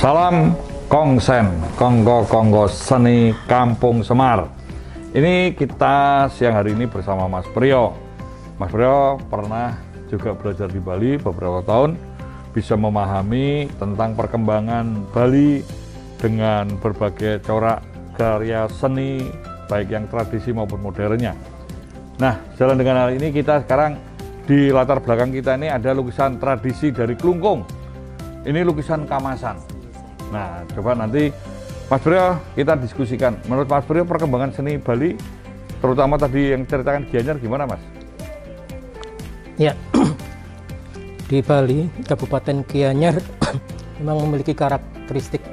Salam Kongsen, Kongko Seni Kampung Semar. Ini kita siang hari ini bersama Mas Priyo. Mas Priyo pernah juga belajar di Bali beberapa tahun, bisa memahami tentang perkembangan Bali dengan berbagai corak karya seni, baik yang tradisi maupun modernnya. Nah, jalan dengan hal ini kita sekarang di latar belakang kita ini ada lukisan tradisi dari Klungkung. Ini lukisan kamasan. Nah, coba nanti Mas Priyo kita diskusikan. Menurut Mas Priyo perkembangan seni Bali, terutama tadi yang ceritakan Gianyar, gimana Mas? Ya, di Bali, Kabupaten Gianyar memang memiliki karakteristik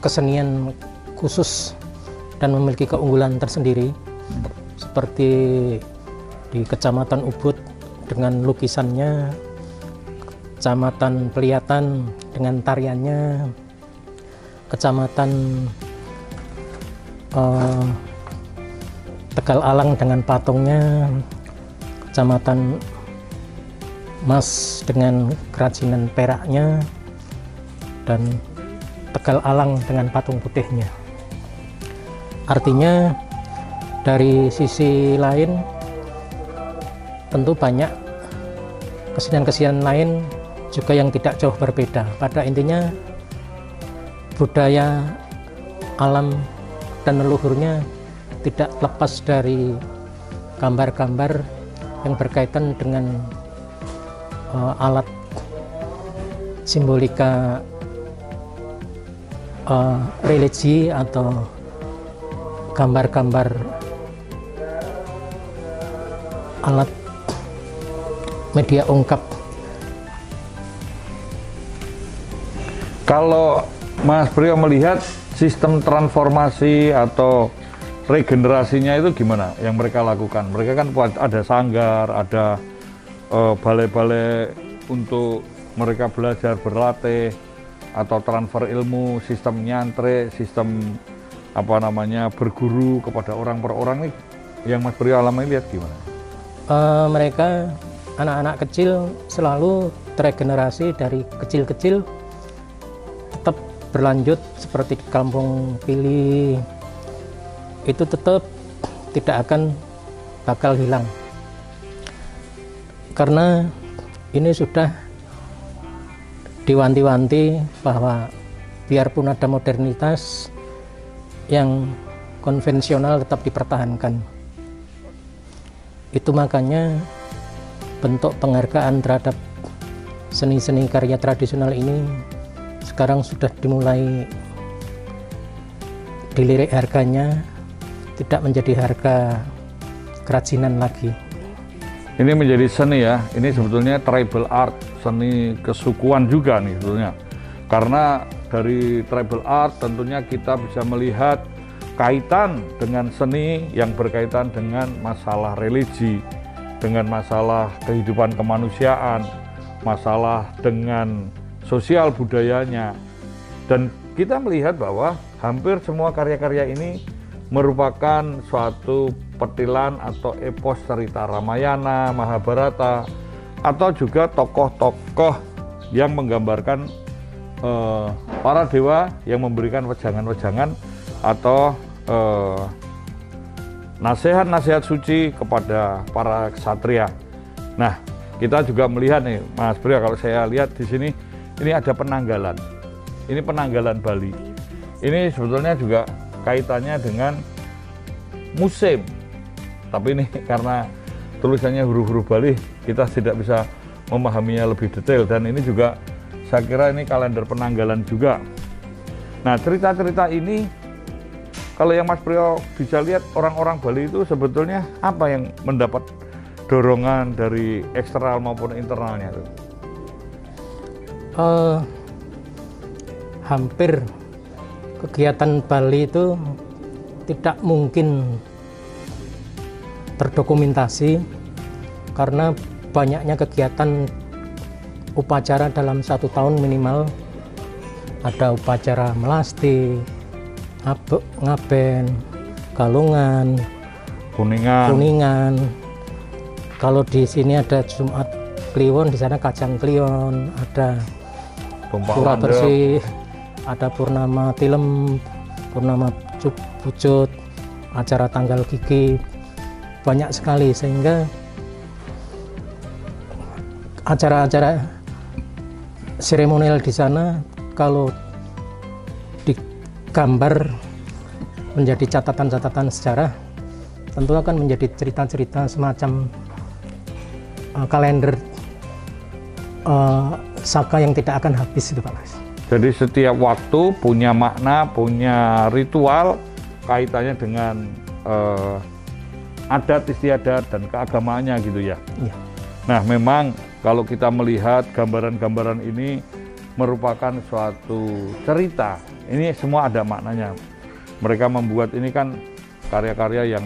kesenian khusus dan memiliki keunggulan tersendiri, seperti di Kecamatan Ubud dengan lukisannya, Kecamatan Peliatan dengan tariannya, Kecamatan Tegal Alang dengan patungnya, Kecamatan Mas dengan kerajinan peraknya, dan Tegal Alang dengan patung putihnya. Artinya dari sisi lain tentu banyak kesenian-kesenian lain juga yang tidak jauh berbeda. Pada intinya budaya alam dan leluhurnya tidak lepas dari gambar-gambar yang berkaitan dengan alat simbolika religi atau gambar-gambar alat media ungkap. Kalau Mas Priyo melihat sistem transformasi atau regenerasinya itu gimana yang mereka lakukan? Mereka kan ada sanggar, ada balai-balai untuk mereka belajar berlatih atau transfer ilmu, sistem nyantri, sistem berguru kepada orang per orang nih, yang Mas Priyo alami lihat gimana? Mereka anak-anak kecil selalu teregenerasi dari kecil-kecil, tetap berlanjut seperti di Kampung Pili, itu tetap tidak akan bakal hilang, karena ini sudah diwanti-wanti bahwa biarpun ada modernitas, yang konvensional tetap dipertahankan. Itu makanya bentuk penghargaan terhadap seni-seni karya tradisional ini sekarang sudah dimulai dilirik harganya, tidak menjadi harga kerajinan lagi. Ini menjadi seni ya, ini sebetulnya tribal art, seni kesukuan juga nih sebetulnya. Karena dari tribal art tentunya kita bisa melihat kaitan dengan seni yang berkaitan dengan masalah religi, dengan masalah kehidupan kemanusiaan, masalah dengan sosial budayanya. Dan kita melihat bahwa hampir semua karya-karya ini merupakan suatu petilan atau epos cerita Ramayana, Mahabharata, atau juga tokoh-tokoh yang menggambarkan para dewa yang memberikan wejangan-wejangan atau nasihat-nasihat suci kepada para ksatria. Nah, kita juga melihat nih, Mas Priyo, kalau saya lihat di sini, ini ada penanggalan. Ini penanggalan Bali. Ini sebetulnya juga kaitannya dengan musim. Tapi ini karena tulisannya huruf-huruf Bali, kita tidak bisa memahaminya lebih detail. Dan ini juga, saya kira ini kalender penanggalan juga. Nah, cerita-cerita ini, kalau yang Mas Priyo bisa lihat, orang-orang Bali itu sebetulnya apa yang mendapat dorongan dari eksternal maupun internalnya itu? Hampir kegiatan Bali itu tidak mungkin terdokumentasi karena banyaknya kegiatan upacara dalam 1 tahun minimal. Ada upacara melasti, ngaben, galungan, kuningan. Kalau di sini ada Jumat Kliwon, di sana Kajang Kliwon, ada Tumpah Pura landep. Bersih, ada Purnama Tilem, Purnama Pucut, acara tanggal gigi, banyak sekali, sehingga acara-acara seremonial di sana kalau digambar menjadi catatan-catatan sejarah, tentu akan menjadi cerita-cerita semacam kalender saka yang tidak akan habis itu Pak Mas. Jadi setiap waktu punya makna, punya ritual kaitannya dengan adat istiadat dan keagamaannya gitu ya. Iya. Nah, memang kalau kita melihat gambaran-gambaran ini merupakan suatu cerita. Ini semua ada maknanya. Mereka membuat ini kan karya-karya yang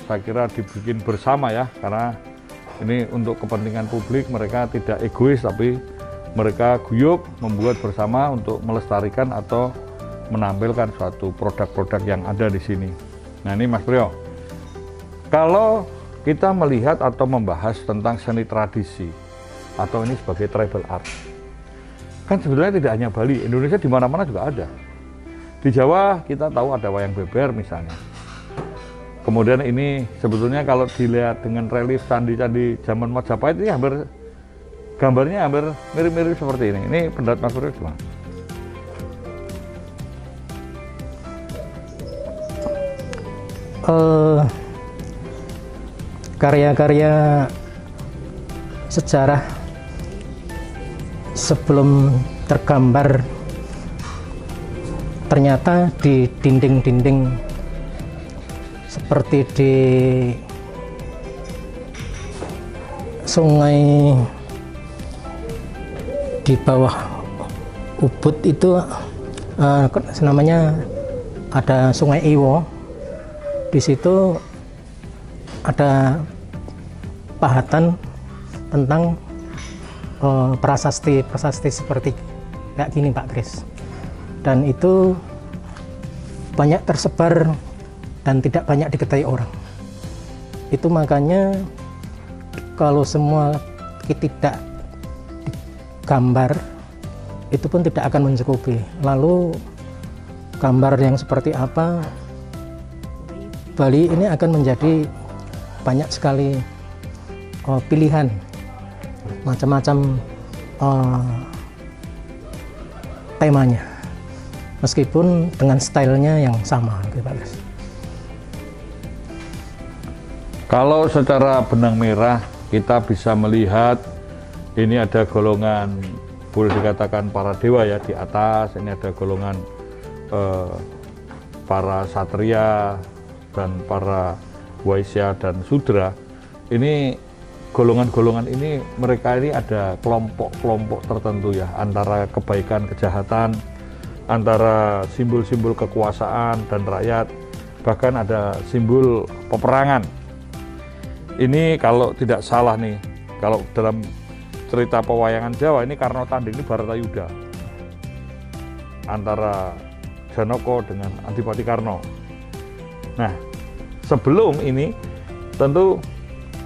saya kira dibikin bersama ya, karena ini untuk kepentingan publik. Mereka tidak egois, tapi mereka guyup membuat bersama untuk melestarikan atau menampilkan suatu produk-produk yang ada di sini. Nah, ini Mas Priyo, kalau kita melihat atau membahas tentang seni tradisi atau ini sebagai tribal art, kan sebetulnya tidak hanya Bali, Indonesia di mana-mana juga ada. Di Jawa kita tahu ada wayang beber misalnya. Kemudian ini sebetulnya kalau dilihat dengan relief candi-candi zaman Majapahit ini gambarnya hampir mirip-mirip seperti ini. Ini pendapat Mas Priyo gimana? Karya-karya sejarah sebelum tergambar ternyata di dinding-dinding seperti di sungai di bawah Ubud itu namanya ada Sungai Iwo. Di situ ada pahatan tentang prasasti seperti kayak gini Pak Kris, dan itu banyak tersebar dan tidak banyak diketahui orang. Itu makanya kalau semua tidak digambar itu pun tidak akan mencukupi. Lalu gambar yang seperti apa, Bali ini akan menjadi banyak sekali pilihan, macam-macam temanya, meskipun dengan stylenya yang sama gitu Pak Kris. Kalau secara benang merah kita bisa melihat ini ada golongan, boleh dikatakan para dewa ya di atas, ini ada golongan para satria dan para waisya dan sudra. Ini golongan-golongan ini, mereka ini ada kelompok-kelompok tertentu ya, antara kebaikan, kejahatan, antara simbol-simbol kekuasaan dan rakyat, bahkan ada simbol peperangan. Ini kalau tidak salah nih, kalau dalam cerita pewayangan Jawa ini Karno Tanding ini Baratayuda antara Janaka dengan Adipati Karno. Nah, sebelum ini tentu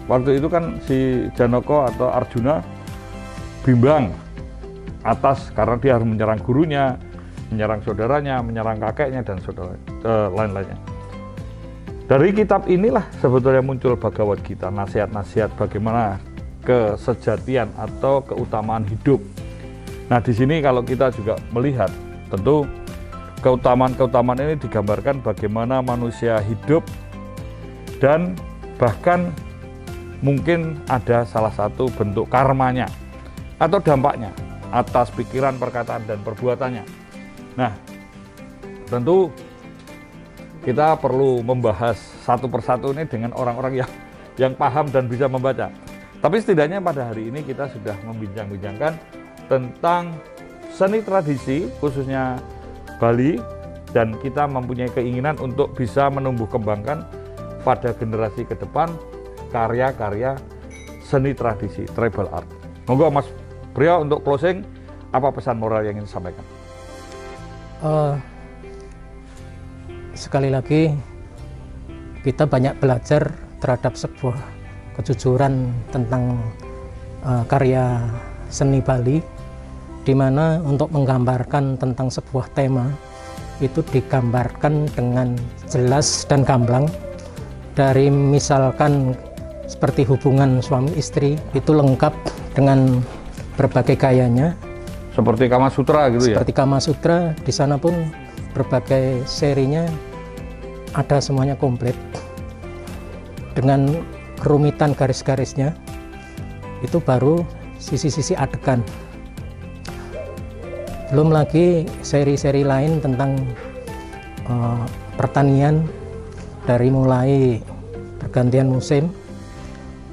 waktu itu kan si Janaka atau Arjuna bimbang atas karena dia harus menyerang gurunya, menyerang saudaranya, menyerang kakeknya dan saudara lain-lainnya. Dari kitab inilah sebetulnya muncul Bhagavad Gita, nasihat-nasihat bagaimana kesejatian atau keutamaan hidup. Nah, di sini kalau kita juga melihat tentu keutamaan-keutamaan ini digambarkan bagaimana manusia hidup dan bahkan mungkin ada salah satu bentuk karmanya atau dampaknya atas pikiran, perkataan, dan perbuatannya. Nah, tentu kita perlu membahas satu persatu ini dengan orang-orang yang paham dan bisa membaca. Tapi setidaknya pada hari ini kita sudah membincang-bincangkan tentang seni tradisi khususnya Bali, dan kita mempunyai keinginan untuk bisa menumbuh kembangkan pada generasi ke depan karya-karya seni tradisi tribal art. Monggo Mas Priyo untuk closing, apa pesan moral yang ingin disampaikan? Sekali lagi kita banyak belajar terhadap sebuah kejujuran tentang karya seni Bali, di di mana untuk menggambarkan tentang sebuah tema itu digambarkan dengan jelas dan gamblang. Dari misalkan seperti hubungan suami istri itu lengkap dengan berbagai gayanya. Seperti Kama Sutra gitu ya? Seperti Kama Sutra, di sana pun berbagai serinya ada semuanya komplit. Dengan kerumitan garis-garisnya, itu baru sisi-sisi adegan. Belum lagi seri-seri lain tentang pertanian, dari mulai pergantian musim,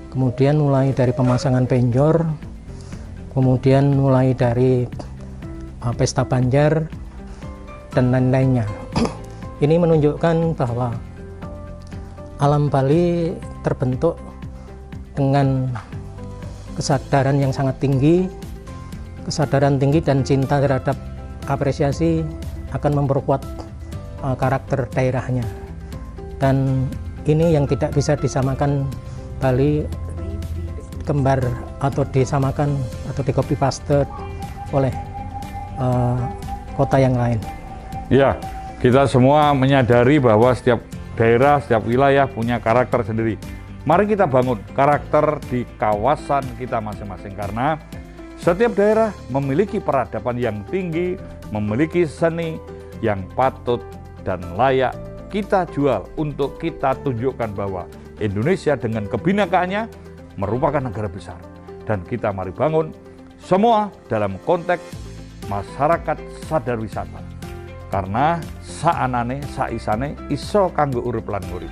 kemudian mulai dari pemasangan penjor, kemudian mulai dari pesta banjar, dan lain-lainnya. Ini menunjukkan bahwa alam Bali terbentuk dengan kesadaran yang sangat tinggi, kesadaran tinggi dan cinta terhadap apresiasi akan memperkuat karakter daerahnya. Dan ini yang tidak bisa disamakan Bali kembar atau disamakan atau di copy paste oleh kota yang lain. Ya, kita semua menyadari bahwa setiap daerah, setiap wilayah punya karakter sendiri. Mari kita bangun karakter di kawasan kita masing-masing, karena setiap daerah memiliki peradaban yang tinggi, memiliki seni yang patut dan layak kita jual untuk kita tunjukkan bahwa Indonesia dengan kebinekaannya merupakan negara besar. Dan kita mari bangun semua dalam konteks masyarakat sadar wisata. Karena saanane, saisane iso kanggo urip lan ngurip.